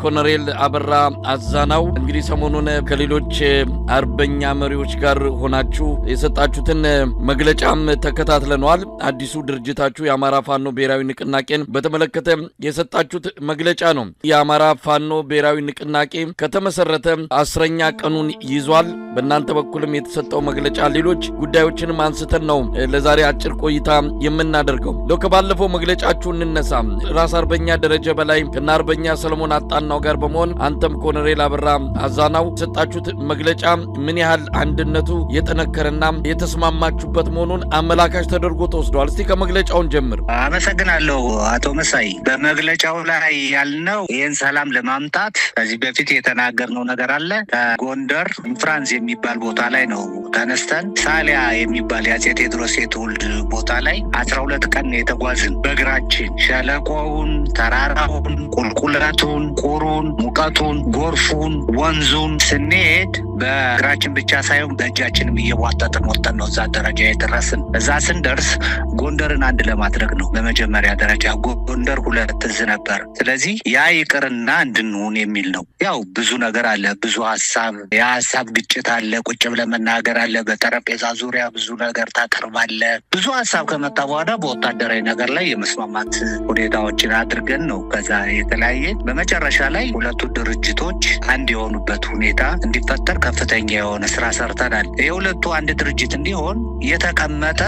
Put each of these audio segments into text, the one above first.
ኮሎኔል አበራ አዛናው እንግዲህ ሰሞኑን ከሌሎች አርበኛ መሪዎች ጋር ሆናችሁ የሰጣችሁትን መግለጫም ተከታትለናል። አዲሱ ድርጅታችሁ የአማራ ፋኖ ብሔራዊ ንቅናቄን በተመለከተ የሰጣችሁት መግለጫ ነው። የአማራ ፋኖ ብሔራዊ ንቅናቄ ከተመሰረተ 10ኛ ቀኑን ይዟል። በእናንተ በኩልም የተሰጠው መግለጫ ሌሎች ጉዳዮችንም አንስተን ነው ለዛሬ አጭር ቆይታ የምናደርገው። ለከባለፈው መግለጫችሁ እንነሳ። ራስ አርበኛ ደረጀ በላይ ከና አርበኛ ሰለሞን አጣናው ጋር በመሆን አንተም ኮሎኔል አበራ አዛናው ሰጣችሁት መግለጫ ምን ያህል አንድነቱ የጠነከረና የተስማማችሁበት መሆኑን አመላካች ተደርጎ ተወስዷል። እስቲ ከመግለጫውን ጀምር። አመሰግናለሁ አቶ መሳይ። በመግለጫው ላይ ያልነው ይህን ሰላም ለማምጣት ከዚህ በፊት የተናገርነው ነገር አለ። ከጎንደር ፍራንስ የሚባል ቦታ ላይ ነው ተነስተን ሳሊያ የሚባል የአፄ ቴዎድሮስ የትውልድ ቦታ ላይ 12 ቀን የተጓዝን በእግራችን ሸለቆውን፣ ተራራውን፣ ቁልቁለቱን፣ ቁሩን፣ ሙቀቱን፣ ጎርፉን፣ ወንዙን ስንሄድ በእግራችን ብቻ ሳይሆን በእጃችንም እየዋጠጥን ወጥተን ነው እዛ ደረጃ የደረስን። እዛ ስንደርስ ጎንደርን አንድ ለማድረግ ነው በመጀመሪያ ደረጃ። ጎንደር 2 እዝ ነበር። ስለዚህ ያ ይቅርና እንድንሆን የሚል ነው። ያው ብዙ ነገር አለ፣ ብዙ ሀሳብ፣ የሀሳብ ግጭት አለ፣ ቁጭ ብለን መናገር አለ። በጠረጴዛ ዙሪያ ብዙ ነገር ታቀርባለ። ብዙ ሀሳብ ከመጣ በኋላ በወታደራዊ ነገር ላይ የመስማማት ሁኔታዎችን አድርገን ነው ከዛ የተለያየ በመጨረሻ ላይ ሁለቱ ድርጅቶች አንድ የሆኑበት ሁኔታ እንዲፈጠር ከፍተኛ የሆነ ስራ ሰርተናል። የሁለቱ አንድ ድርጅት እንዲሆን የተቀመጠ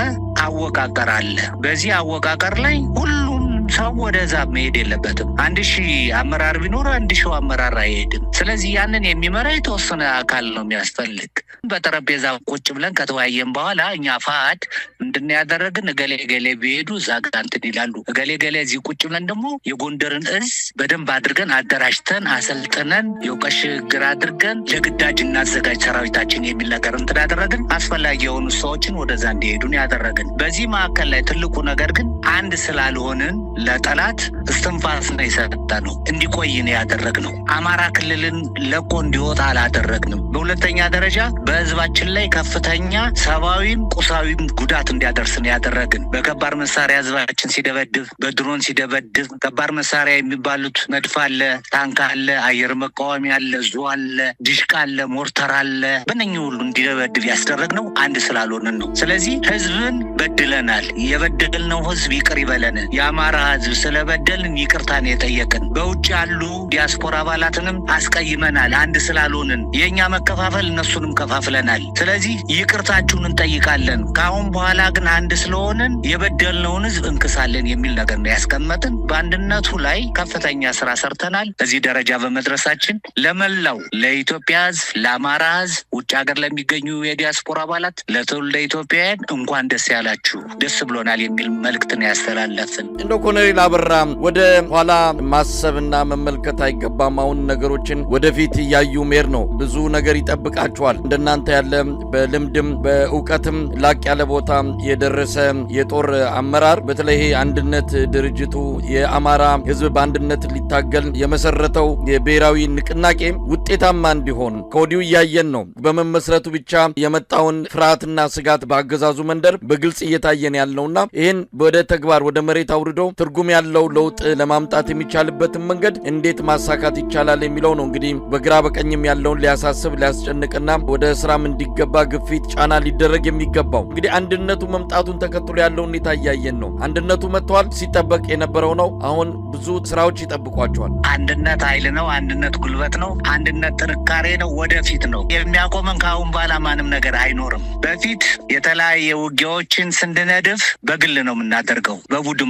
አወቃቀር አለ። በዚህ አወቃቀር ላይ ሁሉም ሰው ወደዛ መሄድ የለበትም። 1000 አመራር ቢኖር 1000 አመራር አይሄድም። ስለዚህ ያንን የሚመራ የተወሰነ አካል ነው የሚያስፈልግ። በጠረጴዛ ቁጭ ብለን ከተወያየን በኋላ እኛ ፋድ ምንድን ያደረግን እገሌ ገሌ ቢሄዱ እዛ ጋር እንትን ይላሉ፣ እገሌ ገሌ እዚህ ቁጭ ብለን ደግሞ የጎንደርን እዝ በደንብ አድርገን አደራጅተን አሰልጥነን የእውቀት ሽግግር አድርገን ለግዳጅ እናዘጋጅ ሰራዊታችን የሚል ነገር እንትን ያደረግን። አስፈላጊ የሆኑ ሰዎችን ወደዛ እንዲሄዱን ያደረግን። በዚህ መካከል ላይ ትልቁ ነገር ግን አንድ ስላልሆንን ለጠላት እስትንፋስ ነው የሰጠነው፣ እንዲቆይ ነው ያደረግነው። አማራ ክልልን ለቆ እንዲወጣ አላደረግንም። በሁለተኛ ደረጃ በህዝባችን ላይ ከፍተኛ ሰብአዊም ቁሳዊም ጉዳት እንዲያደርስ ነው ያደረግን። በከባድ መሳሪያ ህዝባችን ሲደበድብ፣ በድሮን ሲደበድብ፣ ከባድ መሳሪያ የሚባሉት መድፍ አለ፣ ታንክ አለ፣ አየር መቃወሚያ አለ፣ ዙ አለ፣ ዲሽቃ አለ፣ ሞርተር አለ። በእነኚህ ሁሉ እንዲደበድብ ያስደረግነው አንድ ስላልሆንን ነው። ስለዚህ ህዝብን በድለናል። የበደልነው ህዝብ ይቅር ይበለን። የአማራ ህዝብ ስለበደልን ይቅርታን የጠየቅን። በውጭ ያሉ ዲያስፖራ አባላትንም አስቀይመናል አንድ ስላልሆንን። የእኛ መከፋፈል እነሱንም ከፋፍለናል። ስለዚህ ይቅርታችሁን እንጠይቃለን። ከአሁን በኋላ ግን አንድ ስለሆንን የበደልነውን ህዝብ እንክሳለን የሚል ነገር ነው ያስቀመጥን። በአንድነቱ ላይ ከፍተኛ ስራ ሰርተናል። እዚህ ደረጃ በመድረሳችን ለመላው ለኢትዮጵያ ህዝብ፣ ለአማራ ህዝብ፣ ውጭ ሀገር ለሚገኙ የዲያስፖራ አባላት፣ ለትውልደ ኢትዮጵያውያን እንኳን ደስ ያላችሁ፣ ደስ ብሎናል የሚል መልእክትን ያስተላለፍን። እንደው ኮሎኔል አበራ ወደ ኋላ ማሰብና መመልከት አይገባም። አሁን ነገሮችን ወደፊት እያዩ ሜር ነው። ብዙ ነገር ይጠብቃቸዋል። እንደናንተ ያለ በልምድም በእውቀትም ላቅ ያለ ቦታ የደረሰ የጦር አመራር፣ በተለይ አንድነት ድርጅቱ የአማራ ህዝብ በአንድነት ሊታገል የመሰረተው የብሔራዊ ንቅናቄ ውጤታማ እንዲሆን ከወዲሁ እያየን ነው። በመመስረቱ ብቻ የመጣውን ፍርሃትና ስጋት በአገዛዙ መንደር በግልጽ እየታየን ያለውና ይህን ወደ ተግባር ወደ መሬት አውርዶ ትርጉም ያለው ለውጥ ለማምጣት የሚቻልበትን መንገድ እንዴት ማሳካት ይቻላል የሚለው ነው እንግዲህ በግራ በቀኝም ያለውን ሊያሳስብ ሊያስጨንቅና ወደ ስራም እንዲገባ ግፊት ጫና ሊደረግ የሚገባው። እንግዲህ አንድነቱ መምጣቱን ተከትሎ ያለው ሁኔታ እያየን ነው። አንድነቱ መጥቷል፣ ሲጠበቅ የነበረው ነው። አሁን ብዙ ስራዎች ይጠብቋቸዋል። አንድነት ኃይል ነው። አንድነት ጉልበት ነው። አንድነት ጥንካሬ ነው። ወደፊት ነው የሚያቆመን። ከአሁን በኋላ ማንም ነገር አይኖርም። በፊት የተለያየ ውጊያዎችን ስንድነድፍ በግል ነው የምናደርገው፣ በቡድን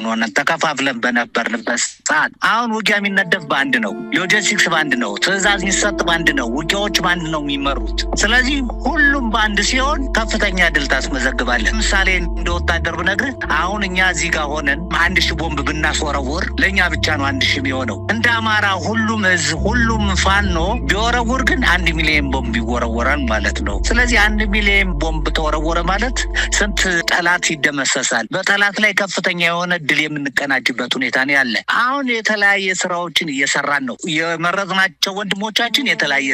ሆነን ተከፋፍለን በነበርንበት ሰዓት። አሁን ውጊያ የሚነደፍ በአንድ ነው። ሎጂስቲክስ በአንድ ነው። ትዕዛዝ የሚሰጥ በአንድ ነው። ውጊያዎች በአንድ ነው የሚመሩት። ስለዚህ ሁሉም በአንድ ሲሆን ከፍተኛ ድል ታስመዘግባለህ። ለምሳሌ እንደ ወታደር ብነግርህ አሁን እኛ እዚህ ጋር ሆነን 1000 ቦምብ ብናስወረውር ለእኛ ብቻ ነው 1000 የሚሆነው። እንደ አማራ ሁሉም ህዝብ ሁሉም ፋኖ ቢወረውር ግን 1 ሚሊዮን ቦምብ ይወረወራል ማለት ነው። ስለዚህ 1 ሚሊዮን ቦምብ ተወረወረ ማለት ስንት ጠላት ይደመሰሳል። በጠላት ላይ ከፍተኛ የሆነ ድል የምንቀናጅበት ሁኔታ ነው ያለ። አሁን የተለያየ ስራዎችን እየሰራን ነው። የመረጥናቸው ወንድሞቻችን የተለያየ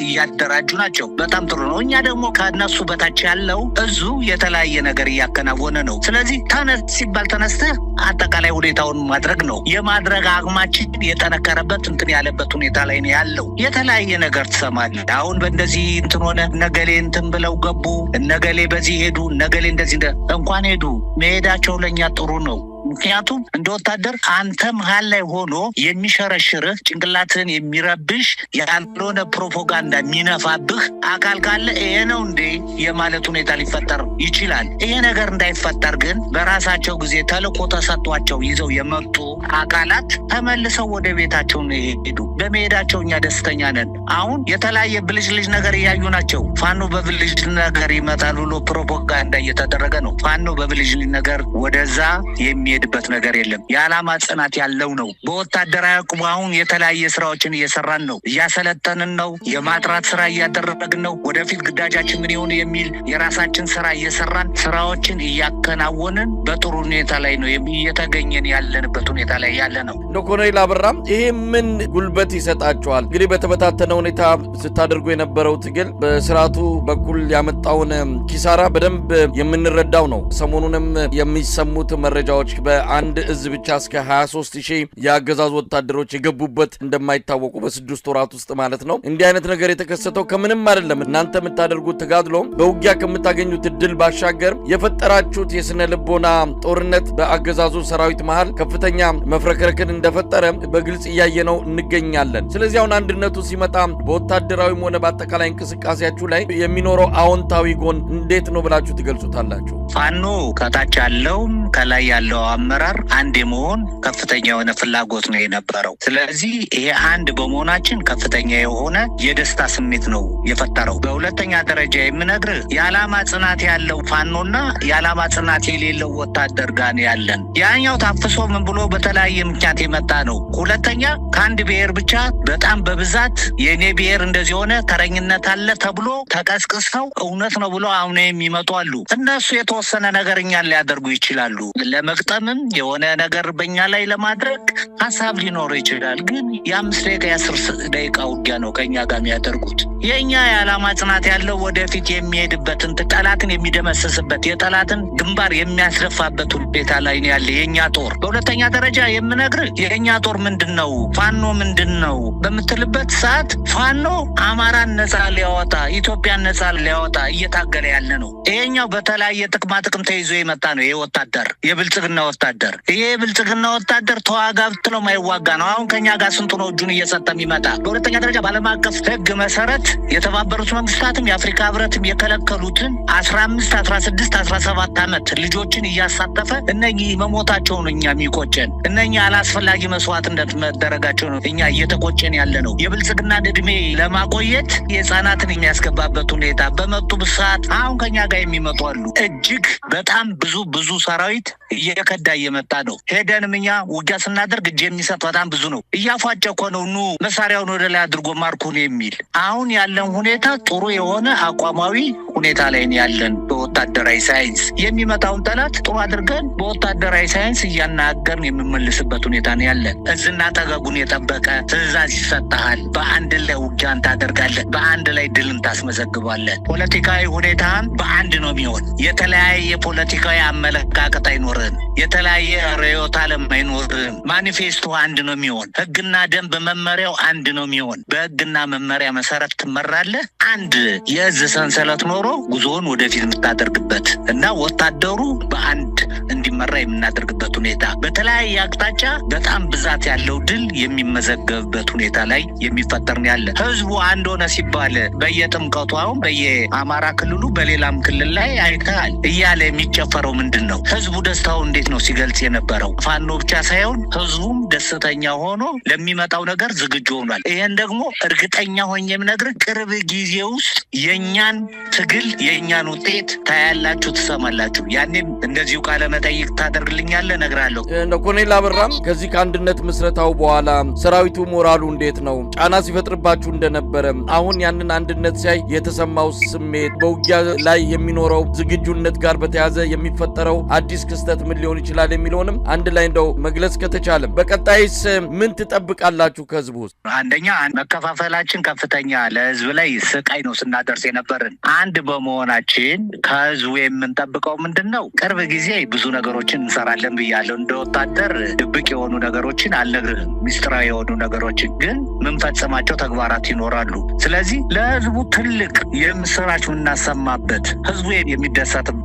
እያደራጁ ናቸው። በጣም ጥሩ ነው። እኛ ደግሞ ከነሱ በታች ያለው እዙ የተለያየ ነገር እያከናወነ ነው። ስለዚህ ተነስ ሲባል ተነስተህ አጠቃላይ ሁኔታውን ማድረግ ነው። የማድረግ አቅማችን የጠነከረበት እንትን ያለበት ሁኔታ ላይ ነው ያለው። የተለያየ ነገር ትሰማለህ። አሁን በእንደዚህ እንትን ሆነ፣ ነገሌ እንትን ብለው ገቡ፣ ነገሌ በዚህ ሄዱ፣ ነገሌ እንደዚህ እንኳን ሄዱ መሄዳቸው ለኛ ጥሩ ነው። ምክንያቱም እንደ ወታደር አንተ መሃል ላይ ሆኖ የሚሸረሽርህ ጭንቅላትን የሚረብሽ ያልሆነ ፕሮፓጋንዳ የሚነፋብህ አካል ካለ ይሄ ነው እንዴ የማለት ሁኔታ ሊፈጠር ይችላል። ይሄ ነገር እንዳይፈጠር ግን በራሳቸው ጊዜ ተልዕኮ ተሰጥቷቸው ይዘው የመጡ አካላት ተመልሰው ወደ ቤታቸው ነው የሄዱ። በመሄዳቸው እኛ ደስተኛ ነን። አሁን የተለያየ ብልጭልጭ ነገር እያዩ ናቸው። ፋኖ በብልጭ ነገር ይመጣል ብሎ ፕሮፓጋንዳ እየተደረገ ነው። ፋኖ በብልጭ ነገር ወደዛ የሚሄድበት ነገር የለም። የዓላማ ጽናት ያለው ነው። በወታደራዊ አቅሙ አሁን የተለያየ ስራዎችን እየሰራን ነው፣ እያሰለጠንን ነው፣ የማጥራት ስራ እያደረግን ነው። ወደፊት ግዳጃችን ምን ይሆን የሚል የራሳችን ስራ እየሰራን ስራዎችን እያከናወንን በጥሩ ሁኔታ ላይ ነው እየተገኘን ያለንበት ሁኔታ ላይ ያለ ነው። ኮሎኔል አበራም ይሄ ምን ጉልበት ይሰጣቸዋል? እንግዲህ በተበታተነ ሁኔታ ስታደርጉ የነበረው ትግል በስርዓቱ በኩል ያመጣውን ኪሳራ በደንብ የምንረዳው ነው። ሰሞኑንም የሚሰሙት መረጃዎች በአንድ እዝ ብቻ እስከ 23,000 የአገዛዙ ወታደሮች የገቡበት እንደማይታወቁ በ6 ወራት ውስጥ ማለት ነው። እንዲህ አይነት ነገር የተከሰተው ከምንም አይደለም። እናንተ የምታደርጉት ተጋድሎ በውጊያ ከምታገኙት እድል ባሻገር የፈጠራችሁት የስነ ልቦና ጦርነት በአገዛዙ ሰራዊት መሃል ከፍተኛ መፍረክረክን እንደፈጠረ በግልጽ እያየነው እንገኛለን። ስለዚህ አሁን አንድነቱ ሲመጣ በወታደራዊም ሆነ በአጠቃላይ እንቅስቃሴያችሁ ላይ የሚኖረው አዎንታዊ ጎን እንዴት ነው ብላችሁ ትገልጹታላችሁ? ፋኖ ከታች ያለውም ከላይ ያለው አመራር አንድ የመሆን ከፍተኛ የሆነ ፍላጎት ነው የነበረው። ስለዚህ ይሄ አንድ በመሆናችን ከፍተኛ የሆነ የደስታ ስሜት ነው የፈጠረው። በሁለተኛ ደረጃ የምነግርህ የዓላማ ጽናት ያለው ፋኖና የዓላማ ጽናት የሌለው ወታደር ጋር ያለን ያኛው ታፍሶ ምን ብሎ በተለያየ ምክንያት የመጣ ነው። ሁለተኛ ከአንድ ብሔር ብቻ በጣም በብዛት የኔ ብሔር እንደዚህ ሆነ ተረኝነት አለ ተብሎ ተቀስቅሰው እውነት ነው ብሎ አሁን የሚመጡ አሉ። እነሱ የተወሰነ ነገር እኛን ሊያደርጉ ይችላሉ። ለመቅጠምም የሆነ ነገር በእኛ ላይ ለማድረግ ሀሳብ ሊኖር ይችላል። ግን የ5 ደቂቃ የ10 ደቂቃ ውጊያ ነው ከኛ ጋር የሚያደርጉት። የእኛ የዓላማ ጽናት ያለው ወደፊት የሚሄድበትን ጠላትን የሚደመስስበት የጠላትን ግንባር የሚያስደፋበት ሁኔታ ላይ ነው ያለ የእኛ ጦር። በሁለተኛ ደረጃ የምነግርህ የእኛ ጦር ምንድን ነው ፋኖ ምንድን ነው በምትልበት ሰዓት ፋኖ አማራን ነጻ ሊያወጣ ኢትዮጵያን ነጻ ሊያወጣ እየታገለ ያለ ነው። ይሄኛው በተለያየ ጥቅማ ጥቅም ተይዞ የመጣ ነው። ይሄ ወታደር የብልጽግና ወታደር ይሄ የብልጽግና ወታደር ተዋጋ ብትለው ማይዋጋ ነው። አሁን ከኛ ጋር ስንቱ ነው እጁን እየሰጠ የሚመጣ። በሁለተኛ ደረጃ በዓለም አቀፍ ሕግ መሰረት የተባበሩት መንግስታትም የአፍሪካ ህብረትም የከለከሉትን 15፣ 16፣ 17 ዓመት ልጆችን እያሳተፈ እነኚህ መሞታቸውን እኛ የሚቆጨን እነኚህ አላስፈላጊ መስዋዕትነት መደረጋቸው ነው እኛ እየተቆጨን ያለ ነው። የብልጽግናን እድሜ ለማቆየት የህፃናትን የሚያስገባበት ሁኔታ በመጡ ሰዓት አሁን ከኛ ጋር የሚመጡ አሉ። እጅግ በጣም ብዙ ሰራዊት እየከዳ እየመጣ ነው። ሄደንም እኛ ውጊያ ስናደርግ እጅ የሚሰጥ በጣም ብዙ ነው። እያፏጨ እኮ ነው ኑ መሳሪያውን ወደ ላይ አድርጎ ማርኩን የሚል። አሁን ያለን ሁኔታ ጥሩ የሆነ አቋማዊ ሁኔታ ላይ ያለን በወታደራዊ ሳይንስ የሚመጣውን ጠላት ጥሩ አድርገን በወታደራዊ ሳይንስ እያናገርን የምንመልስበት ሁኔታ ነው ያለን። እዝና ጠገጉን የጠበቀ ትዕዛዝ ይሰጥሃል። በአንድ ላይ ውጊያን ታደርጋለህ። በአንድ ላይ ድልን ታስመዘግባለህ። ፖለቲካዊ ሁኔታን በአንድ ነው የሚሆን። የተለያየ ፖለቲካዊ አመለካከት አይኖርም። የተለያየ ርዕዮተ ዓለም አይኖርም። ማኒፌስቶ አንድ ነው የሚሆን። ህግና ደንብ መመሪያው አንድ ነው የሚሆን። በህግና መመሪያ መሰረት ትመራለህ። አንድ የእዝ ሰንሰለት ኖሮ ጉዞውን ወደፊት የምታደርግበት እና ወታደሩ በአንድ እንዲመራ የምናደርግበት ሁኔታ በተለያየ አቅጣጫ በጣም ብዛት ያለው ድል የሚመዘገብበት ሁኔታ ላይ የሚፈጠር ነው ያለ። ህዝቡ አንድ ሆነ ሲባል በየጥምቀቱ አሁን በየአማራ ክልሉ በሌላም ክልል ላይ አይተሃል እያለ የሚጨፈረው ምንድን ነው? ህዝቡ ደስታው እንዴት ነው ሲገልጽ የነበረው? ፋኖ ብቻ ሳይሆን ህዝቡም ደስተኛ ሆኖ ለሚመጣው ነገር ዝግጁ ሆኗል። ይሄን ደግሞ እርግጠኛ ሆኜ የምነግርህ ቅርብ ጊዜ ውስጥ የኛን ትግል የኛን ውጤት ታያላችሁ፣ ትሰማላችሁ። ያኔም እንደዚሁ ቃለ መጠይቅ ታደርግልኛለህ ነግራለሁ። ኮሎኔል አበራም ከዚህ ከአንድነት ምስረታው በኋላ ሰራዊቱ ሞራሉ እንዴት ነው? ጫና ሲፈጥርባችሁ እንደነበረ አሁን ያንን አንድነት ሲያይ የተሰማው ስሜት በውጊያ ላይ የሚኖረው ዝግጁነት ጋር በተያያዘ የሚፈጠረው አዲስ ክስተት ምን ሊሆን ይችላል የሚለውንም አንድ ላይ እንደው መግለጽ ከተቻለ በቀጣይስ ምን ትጠብቃላችሁ ከህዝቡ ውስጥ? አንደኛ መከፋፈላችን ከፍተኛ ለህዝብ ላይ ስቃይ ነው ስናደርስ የነበርን። አንድ በመሆናችን ከህዝቡ የምንጠብቀው ምንድን ነው? ቅርብ ጊዜ ብዙ ነገሮችን እንሰራለን ብያለሁ። እንደ ወታደር ድብቅ የሆኑ ነገሮችን አልነግርህም፣ ሚስጥራዊ የሆኑ ነገሮችን ግን ምንፈጽማቸው ተግባራት ይኖራሉ። ስለዚህ ለህዝቡ ትልቅ የምስራች የምናሰማበት ህዝቡ የሚደሰትበት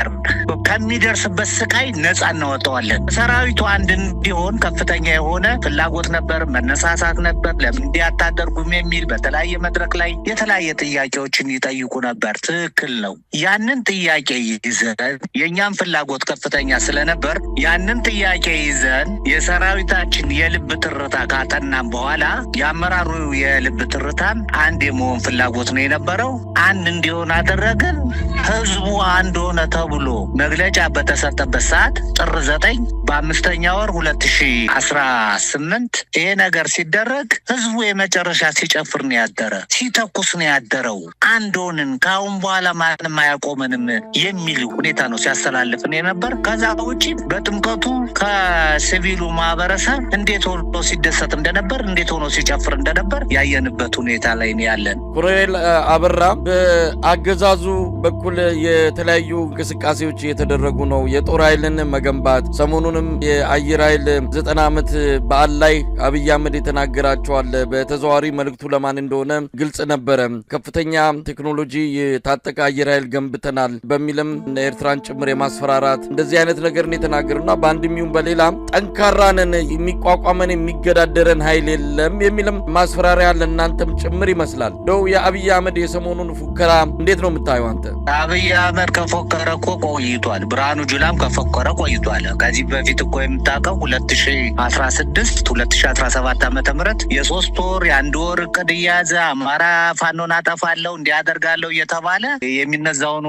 ከሚደርስበት ስቃይ ነጻ እናወጣዋለን። ሰራዊቱ አንድ እንዲሆን ከፍተኛ የሆነ ፍላጎት ነበር፣ መነሳሳት ነበር። ለምን እንዲህ አታደርጉም የሚል በተለያየ መድረክ ላይ የተለያየ ጥያቄዎችን ይጠይቁ ነበር። ትክክል ነው። ያንን ጥያቄ ይዘን የእኛም ፍላጎት ከፍተኛ ስለነበር ያንን ጥያቄ ይዘን የሰራዊታችን የልብ ትርታ ካጠናም በኋላ የአመራሩ የልብ ትርታም አንድ የመሆን ፍላጎት ነው የነበረው። አንድ እንዲሆን አደረግን። ህዝቡ አንድ ሆነ ተብሎ መግለጫ በተሰጠበት ሰዓት ጥር 9 በ5ኛ ወር 2018 ይሄ ነገር ሲደረግ ህዝቡ የመጨረሻ ሲጨፍር ነው ያደረ፣ ሲተኩስ ነው ያደረው። አንድ ሆንን፣ ከአሁን በኋላ ማንም አያቆመንም የሚል ሁኔታ ነው ሲያስተላልፍን የነበር። ከዛ ውጪ በጥምቀቱ ከሲቪሉ ማህበረሰብ እንዴት ሆኖ ሲደሰት እንደነበር፣ እንዴት ሆኖ ሲጨፍር እንደነበር ያየንበት ሁኔታ ላይ ነው ያለን። ኮሎኔል አበራ በአገዛዙ በኩል የተለያዩ እንቅስቃሴዎች እየተደረጉ ነው። የጦር ኃይልን መገንባት፣ ሰሞኑንም የአየር ኃይል 90 ዓመት በዓል ላይ አብይ አህመድ የተናገራቸዋል። በተዘዋዋሪ መልእክቱ ለማን እንደሆነ ግልጽ ነበረ። ከፍተኛ ቴክኖሎጂ የታጠቀ አየር ኃይል ገንብተናል በሚልም ኤርትራን ጭምር የማስፈራራት እንደዚህ አይነት ነገርን የተናገሩና በአንድም ይሁን በሌላ ጠንካራ ነን፣ የሚቋቋመን የሚገዳደረን ኃይል የለም የሚልም ማስፈራሪያ ለእናንተም ጭምር ይመስላል። እንደው የአብይ አህመድ የሰሞኑን ፉከራ እንዴት ነው የምታየው አንተ? አብይ አህመድ ከፎከረ እኮ ቆይቷል። ብርሃኑ ጁላም ከፎከረ ቆይቷል። ከዚህ በፊት እኮ የምታውቀው 2016 2017 ዓመተ ምህረት የሶስት ወር የአንድ ወር እቅድ እያያዘ አማራ ፋኖን አጠፋለሁ እንዲያደርጋለሁ እየተባለ የሚነዛውን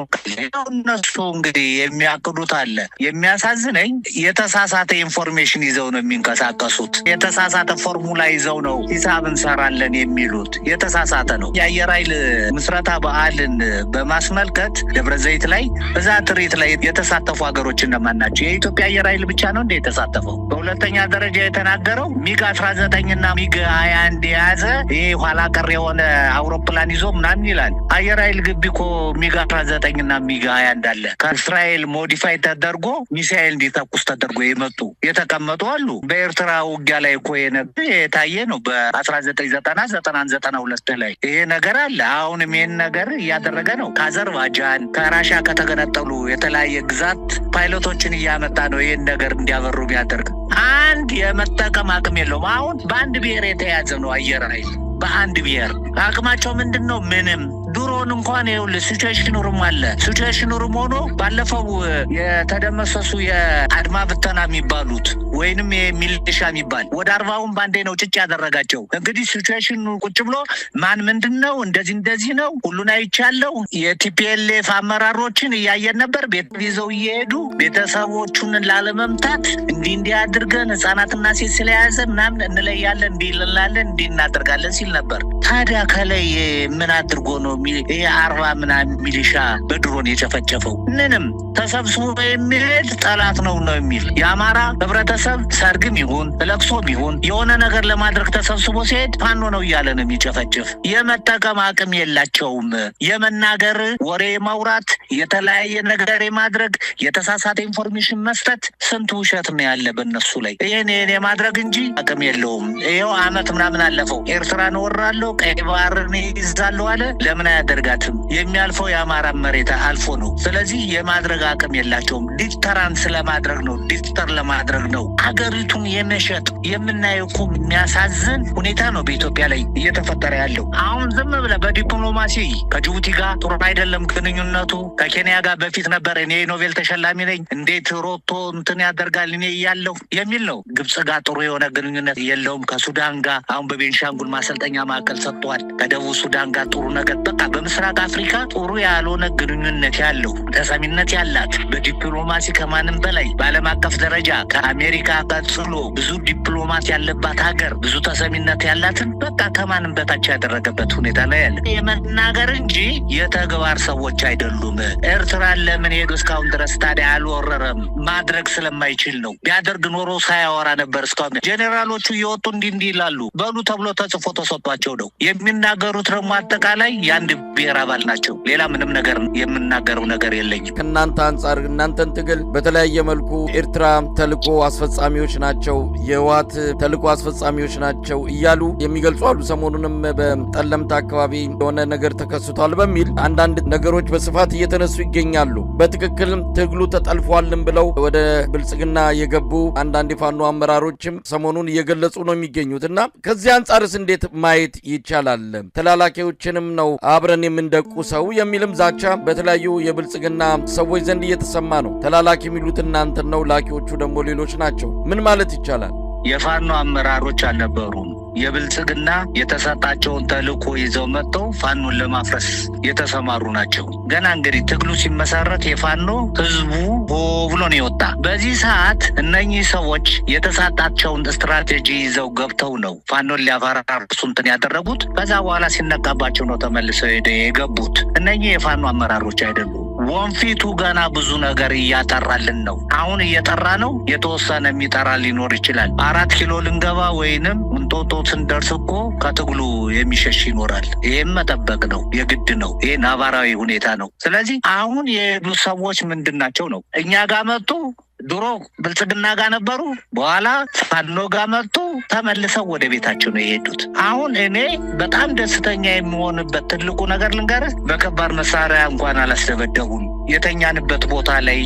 እነሱ እንግዲህ የሚያቅዱት አለ። የሚያሳዝነኝ የተሳሳተ ኢንፎርሜሽን ይዘው ነው የሚንቀሳቀሱት። የተሳሳተ ፎርሙላ ይዘው ነው ሂሳብ እንሰራለን የሚሉት። የተሳሳተ ነው። የአየር ኃይል ምስረታ በዓልን በማስመልከት ደብረ ዘይት ላይ በዛ ትርኢት ላይ የተሳተፉ ሀገሮች እነማን ናቸው? የኢትዮጵያ አየር ኃይል ብቻ ነው እንደ የተሳተፈው። በሁለተኛ ደረጃ የተናገረው ሚግ 19 እና ሚግ 21 የያዘ ይሄ ኋላ ቀር የሆነ አውሮፕላን ይዞ ምናምን ይላል። አየር ኃይል ግቢ እኮ ሚግ 19 እና ሚግ 20 እንዳለ ከእስራኤል ሞዲፋይ ተደርጎ ሚሳኤል እንዲተኩስ ተደርጎ የመጡ የተቀመጡ አሉ። በኤርትራ ውጊያ ላይ እኮ የታየ ነው። በ1990-92 ላይ ይሄ ነገር አለ። አሁንም ይህን ነገር እያደረገ ነው። ከአዘርባጃን ከራሻ ከተገነጠሉ የተለያየ ግዛት ፓይሎቶችን እያመጣ ነው ይህን ነገር እንዲያበሩ ቢያደርግ። አንድ የመጠቀም አቅም የለውም። አሁን በአንድ ብሔር የተያዘ ነው አየር ኃይል። በአንድ ብሔር አቅማቸው ምንድን ነው? ምንም። ድሮን እንኳን ይኸውልህ ሲቹዌሽን ሩም አለ። ሲቹዌሽን ሩም ሆኖ ባለፈው የተደመሰሱ የአድማ ብተና የሚባሉት ወይንም የሚሊሻ የሚባል ወደ 40 ባንዴ ነው ጭጭ ያደረጋቸው። እንግዲህ ሲቹዌሽን ቁጭ ብሎ ማን ምንድን ነው እንደዚህ ነው ሁሉን አይቻለው። የቲፒኤልኤፍ አመራሮችን እያየን ነበር። ቤት ይዘው እየሄዱ ቤተሰቦቹን ላለመምታት እንዲህ አድርገን ህጻናትና ሴት ስለያዘ ምናምን እንለያለን፣ እንዲህ እንላለን፣ እንዲህ እናደርጋለን ሲል ነበር። ታዲያ ከላይ ምን አድርጎ ነው ይሄ 40 ምናምን ሚሊሻ በድሮን የጨፈጨፈው? ምንም ተሰብስቦ የሚሄድ ጠላት ነው የሚል የአማራ ህብረተሰብ ሰርግም ይሁን ለቅሶም ይሁን የሆነ ነገር ለማድረግ ተሰብስቦ ሲሄድ ፋኖ ነው እያለ ነው የሚጨፈጭፍ። የመጠቀም አቅም የላቸውም። የመናገር ወሬ ማውራት፣ የተለያየ ነገር የማድረግ የተሳሳተ ኢንፎርሜሽን መስጠት፣ ስንት ውሸት ነው ያለ በእነሱ ላይ። ይህን የማድረግ እንጂ አቅም የለውም። ይኸው አመት ምናምን አለፈው። ኤርትራን ወራለሁ፣ ቀይ ባህርን ይዛለሁ አለ። ለምን አያደርጋትም? የሚያልፈው የአማራ መሬት አልፎ ነው። ስለዚህ የማድረግ አቅም የላቸውም። ዲተራንስ ለማድረግ ነው፣ ዲተር ለማድረግ ነው። አገሪቱን የመሸጥ የምናየው እኮ የሚያሳዝን ሁኔታ ነው በኢትዮጵያ ላይ እየተፈጠረ ያለው። አሁን ዝም ብለህ በዲፕሎማሲ ከጅቡቲ ጋር ጥሩ አይደለም ግንኙነቱ። ከኬንያ ጋር በፊት ነበር እኔ ኖቤል ተሸላሚ ነኝ እንዴት ሮቶ እንትን ያደርጋል እኔ እያለሁ የሚል ነው። ግብጽ ጋር ጥሩ የሆነ ግንኙነት የለውም። ከሱዳን ጋር አሁን በቤንሻንጉል ማሰልጠኛ ማዕከል ሰጥቷል። ከደቡብ ሱዳን ጋር ጥሩ ነገር በቃ በምስራቅ አፍሪካ ጥሩ ያልሆነ ግንኙነት ያለው ተሰሚነት ያላት በዲፕሎማሲ ከማንም በላይ በዓለም አቀፍ ደረጃ ከአሜሪካ ቀጥሎ ብዙ ዲፕሎማት ያለባት ሀገር ብዙ ተሰሚነት ያላትን በቃ ከማንም በታች ያደረገበት ሁኔታ ላይ ያለ የመናገር እንጂ የተግባር ሰዎች አይደሉም። ኤርትራን ለምን ሄዶ እስካሁን ድረስ ታዲያ አልወረረም? ማድረግ ስለማይችል ነው። ቢያደርግ ኖሮ ሳያወራ ነበር እስካሁን። ጄኔራሎቹ እየወጡ እንዲህ ይላሉ በሉ ተብሎ ተጽፎ ተሰጥቷቸው ነው የሚናገሩት። ደግሞ አጠቃላይ የአንድ ብሔር አባል ናቸው። ሌላ ምንም ነገር የምናገረው ነገር የለኝም። ከእናንተ አንጻር እናንተን ትግል በተለያየ መልኩ ኤርትራ ተልዕኮ አስፈጻሚዎች ናቸው፣ የህወሓት ተልዕኮ አስፈጻሚዎች ናቸው እያሉ የሚገልጹ አሉ። ሰሞኑንም በጠለምት አካባቢ የሆነ ነገር ተከስቷል በሚል አንዳንድ ነገሮች በስፋት እየተነሱ ይገኛሉ። በትክክል ትግሉ ተጠልፏልም ብለው ወደ ብልጽግና የገቡ አንዳንድ የፋኖ አመራሮችም ሰሞኑን እየገለጹ ነው የሚገኙት እና ከዚህ አንጻርስ እንዴት ማየት ይቻላል? ተላላኪዎችንም ነው አብረን የምንደቁ ሰው የሚልም ዛቻ በተለያዩ የብልጽግና ሰዎች ዘንድ እየተሰማ ነው። ተላላኪ የሚሉት እናንተን ነው፣ ላኪዎቹ ደግሞ ሌሎች ናቸው። ምን ማለት ይቻላል? የፋኖ አመራሮች አልነበሩም። የብልጽግና የተሰጣቸውን ተልዕኮ ይዘው መጥተው ፋኖን ለማፍረስ የተሰማሩ ናቸው። ገና እንግዲህ ትግሉ ሲመሰረት የፋኖ ህዝቡ ብሎ ነው የወጣ። በዚህ ሰዓት እነኚህ ሰዎች የተሰጣቸውን ስትራቴጂ ይዘው ገብተው ነው ፋኖን ሊያፈራርሱ እንትን ያደረጉት። ከዛ በኋላ ሲነቃባቸው ነው ተመልሰው የገቡት። እነኚህ የፋኖ አመራሮች አይደሉም። ወንፊቱ ገና ብዙ ነገር እያጠራልን ነው። አሁን እየጠራ ነው። የተወሰነ የሚጠራ ሊኖር ይችላል። 4 ኪሎ ልንገባ ወይንም እንጦጦ ስንደርስ እኮ ከትግሉ የሚሸሽ ይኖራል። ይህም መጠበቅ ነው፣ የግድ ነው። ይህ ነባራዊ ሁኔታ ነው። ስለዚህ አሁን የሄዱ ሰዎች ምንድን ናቸው ነው? እኛ ጋር መጡ። ድሮ ብልጽግና ጋር ነበሩ። በኋላ ፋኖ ጋር መጡ። ተመልሰው ወደ ቤታቸው ነው የሄዱት። አሁን እኔ በጣም ደስተኛ የሚሆንበት ትልቁ ነገር ልንገርህ፣ በከባድ መሳሪያ እንኳን አላስደበደቡም። የተኛንበት ቦታ ላይ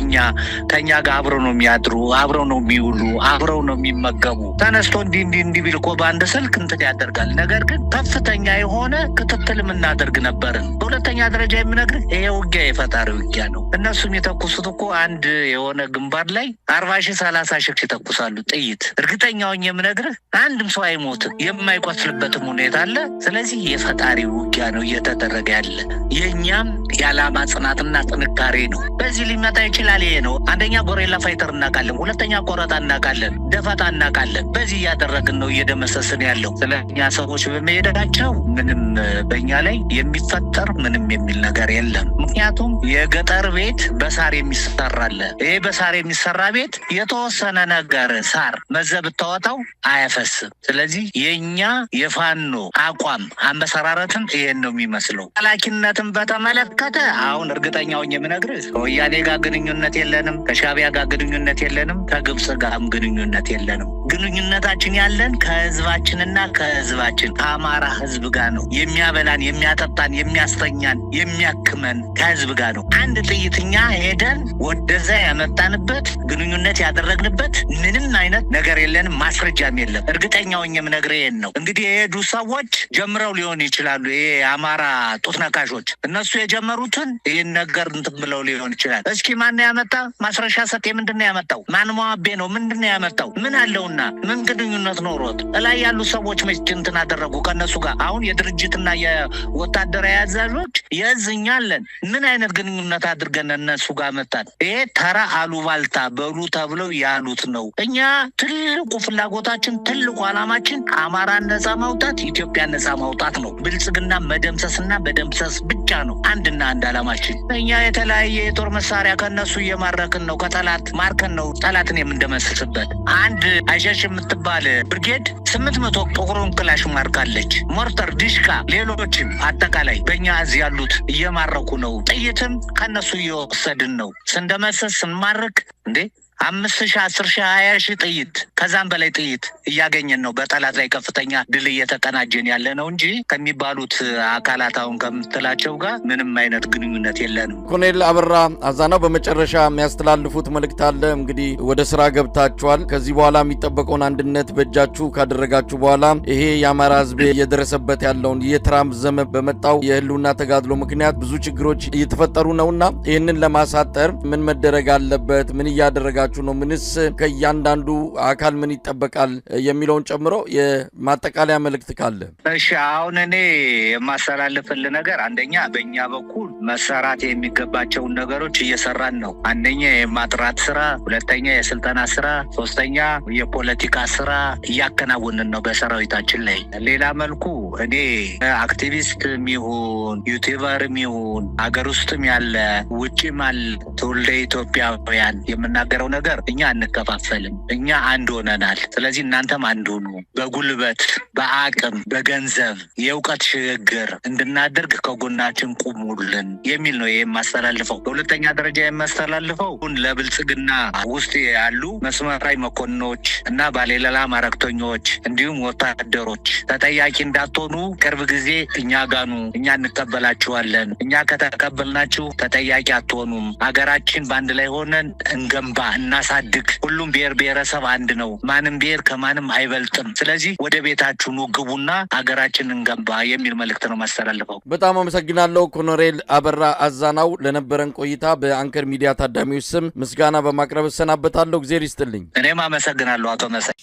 ከኛ ጋር አብረው ነው የሚያድሩ፣ አብረው ነው የሚውሉ፣ አብረው ነው የሚመገቡ። ተነስቶ እንዲህ ቢል እኮ በአንድ ስልክ እንትን ያደርጋል። ነገር ግን ከፍተኛ የሆነ ክትትል የምናደርግ ነበርን። በሁለተኛ ደረጃ የምነግርህ ይሄ ውጊያ የፈጣሪ ውጊያ ነው። እነሱም የተኩሱት እኮ አንድ የሆነ ግንባር ላይ 40,000 30,000 ይተኩሳሉ ጥይት። እርግጠኛውን የምነግርህ አንድም ሰው አይሞትም፣ የማይቆስልበትም ሁኔታ አለ። ስለዚህ የፈጣሪ ውጊያ ነው እየተደረገ ያለ። የእኛም የዓላማ ጽናትና ጥንካሬ ነው። በዚህ ሊመጣ ይችላል። ይሄ ነው። አንደኛ ጎሬላ ፋይተር እናውቃለን፣ ሁለተኛ ቆረጣ እናውቃለን፣ ደፈጣ እናውቃለን። በዚህ እያደረግን ነው እየደመሰስን ያለው። ስለኛ ሰዎች በመሄዳቸው ምንም በእኛ ላይ የሚፈጠር ምንም የሚል ነገር የለም። ምክንያቱም የገጠር ቤት በሳር የሚሰራለ። ይሄ በሳር የሚሰራ ቤት የተወሰነ ነገር ሳር መዘብታወጣው አያፈስም። ስለዚህ የኛ የፋኖ አቋም አመሰራረትም ይሄን ነው የሚመስለው። ላኪነትን በተመለከተ አሁን እርግጠኛውን የምነግርህ ከወያኔ ጋር ግንኙነት የለንም፣ ከሻቢያ ጋር ግንኙነት የለንም፣ ከግብጽ ጋርም ግንኙነት የለንም። ግንኙነታችን ያለን ከህዝባችንና ከህዝባችን ከአማራ ህዝብ ጋር ነው። የሚያበላን፣ የሚያጠጣን፣ የሚያስተኛን፣ የሚያክመን ከህዝብ ጋር ነው። አንድ ጥይትኛ ሄደን ወደዛ ያመጣንበት ግንኙነት ያደረግንበት ምንም አይነት ነገር የለንም፣ ማስረጃም የለም። እርግጠኛውን የምነግርህ ይሄን ነው። እንግዲህ የሄዱ ሰዎች ጀምረው ሊሆን ይችላሉ። ይሄ አማራ ጡት ነካሾች እነሱ የጀመሩትን ይህን ነገር እንትን ብለው ሊሆን ይችላል። እስኪ ማን ያመጣ? ማስረሻ ሰጤ ምንድን ነው ያመጣው? ማን ሟቤ ነው? ምንድን ነው ያመጣው? ምን አለውና ምን ግንኙነት ኖሮት እላይ ያሉ ሰዎች መች እንትን አደረጉ ከእነሱ ጋር? አሁን የድርጅትና የወታደራዊ አዛዦች የዝኛለን ምን አይነት ግንኙነት አድርገን እነሱ ጋር መጣን? ይሄ ተራ አሉባልታ በሉ ተብለው ያሉት ነው። እኛ ትልቁ ፍላጎታችን፣ ትልቁ አላማችን አማራን ነጻ ማውጣት፣ ኢትዮጵያን ነጻ ማውጣት ነው። ብልጽግና መደምሰስና መደምሰስ ብቻ ነው አንድና አንድ አላማችን። እኛ የተለያየ የጦር መሳሪያ ከነሱ እየማረክን ነው። ከጠላት ማርከን ነው ጠላትን የምንደመስስበት። አንድ አይሸሽ የምትባል ብርጌድ 800 ጥቁሩን ክላሽ ማርካለች። ሞርተር፣ ዲሽካ፣ ሌሎችም አጠቃላይ በእኛ እዚህ ያሉት እየማረኩ ነው። ጥይትም ከነሱ እየወሰድን ነው። ስንደመሰስ ስንማርክ 5,000 10,000 20,000 ጥይት ከዛም በላይ ጥይት እያገኘን ነው። በጠላት ላይ ከፍተኛ ድል እየተቀናጀን ያለ ነው እንጂ ከሚባሉት አካላት አሁን ከምትላቸው ጋር ምንም አይነት ግንኙነት የለንም። ኮሎኔል አበራ አዛናው በመጨረሻ የሚያስተላልፉት መልእክት አለ? እንግዲህ ወደ ስራ ገብታችኋል። ከዚህ በኋላ የሚጠበቀውን አንድነት በእጃችሁ ካደረጋችሁ በኋላ ይሄ የአማራ ህዝብ እየደረሰበት ያለውን እየተራዘመ በመጣው የህልውና ተጋድሎ ምክንያት ብዙ ችግሮች እየተፈጠሩ ነውና ይህንን ለማሳጠር ምን መደረግ አለበት? ምን እያደረጋ እያደረጋችሁ ነው? ምንስ ከእያንዳንዱ አካል ምን ይጠበቃል የሚለውን ጨምሮ የማጠቃለያ መልእክት ካለ? እሺ፣ አሁን እኔ የማስተላልፍልህ ነገር አንደኛ በእኛ በኩል መሰራት የሚገባቸውን ነገሮች እየሰራን ነው። አንደኛ የማጥራት ስራ፣ ሁለተኛ የስልጠና ስራ፣ ሶስተኛ የፖለቲካ ስራ እያከናወንን ነው በሰራዊታችን ላይ። ሌላ መልኩ እኔ አክቲቪስትም ይሁን ዩቲዩበርም ይሁን አገር ውስጥም ያለ ውጭም አለ ትውልደ ኢትዮጵያውያን የምናገረው ነገር እኛ አንከፋፈልም፣ እኛ አንድ ሆነናል። ስለዚህ እናንተም አንድ ሁኑ። በጉልበት በአቅም በገንዘብ የእውቀት ሽግግር እንድናደርግ ከጎናችን ቁሙልን የሚል ነው የማስተላልፈው። በሁለተኛ ደረጃ የማስተላልፈው ለብልጽግና ውስጥ ያሉ መስመራዊ መኮንኖች እና ባለሌላ ማዕረግተኞች እንዲሁም ወታደሮች ተጠያቂ እንዳትሆኑ ቅርብ ጊዜ እኛ ጋኑ፣ እኛ እንቀበላችኋለን። እኛ ከተቀበልናችሁ ተጠያቂ አትሆኑም። ሀገራችን በአንድ ላይ ሆነን እንገንባ፣ እናሳድግ። ሁሉም ብሔር ብሔረሰብ አንድ ነው። ማንም ብሔር ከማንም አይበልጥም። ስለዚህ ወደ ቤታችሁ ኑ ግቡና ሀገራችን እንገንባ የሚል መልእክት ነው ማስተላልፈው። በጣም አመሰግናለሁ ኮሎኔል አበራ አዛናው። ለነበረን ቆይታ በአንከር ሚዲያ ታዳሚዎች ስም ምስጋና በማቅረብ እሰናበታለሁ። እግዚአብሔር ይስጥልኝ። እኔም አመሰግናለሁ አቶ መሳይ።